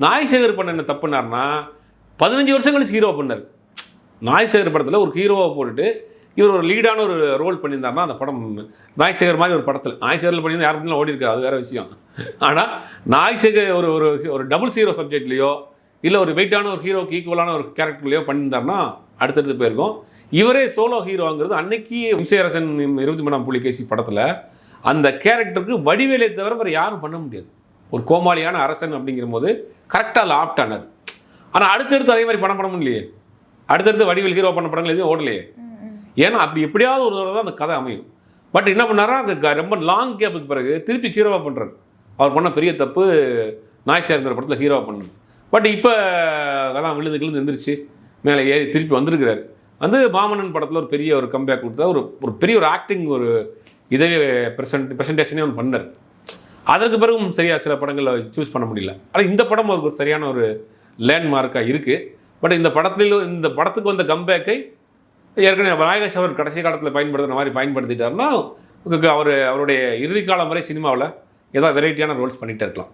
நாய்சேகர் பண்ண என்ன தப்புனார்னா 15 வருஷம் கழிச்சு ஹீரோ பண்ணார். நாய்சேகர் படத்தில் ஒரு ஹீரோவை போட்டுட்டு இவர் ஒரு லீடான ஒரு ரோல் பண்ணியிருந்தாருன்னா அந்த படம் நாய்சேகர் மாதிரி ஒரு படத்தில் நாய்சேகரில் பண்ணியிருந்தா யார் பண்ணலாம் ஓடி இருக்காது, அது வேறு விஷயம். ஆனால் நாய்சேகர் ஒரு ஒரு ஒரு டபுள் ஹீரோ சப்ஜெக்ட்லையோ இல்லை ஒரு வெயிட்டான ஒரு ஹீரோக்கு ஈக்குவலான ஒரு கேரக்டர்லையோ பண்ணியிருந்தாருன்னா அடுத்தடுத்து போயிருக்கும். இவரே சோலோ ஹீரோங்கிறது அன்னைக்கு விம்சேரசன் 23ஆம் புலிகேசி படத்தில் அந்த கேரக்டருக்கு வடிவேலை தவிர வேறு யாரும் பண்ண முடியாது. ஒரு கோமாளியான அரசன் அப்படிங்கிற போது கரெக்டாக ஆப்டானது. ஆனால் அடுத்தடுத்து அதே மாதிரி படம் பண்ண முடியலையே. அடுத்தடுத்து வடிவேல் ஹீரோ பண்ண படங்கள் எதுவும் ஓடலையே. ஏன்னா அப்படி எப்படியாவது ஒரு தடவை தான் அந்த கதை அமையும். பட் என்ன பண்ணாரா, அந்த ரொம்ப லாங் கேப்புக்கு பிறகு திருப்பி ஹீரோவாக பண்ணுறாரு. அவர் பண்ண பெரிய தப்பு நாய்சேகர் படத்தில் ஹீரோவாக பண்ணது. பட் இப்போ அதான் விழுந்து எந்திரிச்சு மேலே ஏறி திருப்பி வந்திருக்கிறாரு. வந்து மாமன்னன் படத்தில் ஒரு பெரிய ஒரு கம்பேக் கொடுத்தா ஒரு பெரிய ஒரு ஆக்டிங் ஒரு இதவே ப்ரெசன்டேஷனே ஒன்று பண்ணார். அதற்கு பிறகும் சரியாக சில படங்களை சூஸ் பண்ண முடியல. ஆனால் இந்த படம் ஒரு சரியான ஒரு லேண்ட்மார்க்காக இருக்குது. பட் இந்த படத்துக்கு வந்த கம்பேக்கை ஏற்கனவே நாயகேஷ் அவர் கடைசி காலத்தில் பயன்படுத்துகிற மாதிரி பயன்படுத்திட்டாருன்னா அவருடைய இறுதி காலம் வரை சினிமாவில் ஏதாவது வெரைட்டியான ரோல்ஸ் பண்ணிகிட்டே இருக்கலாம்.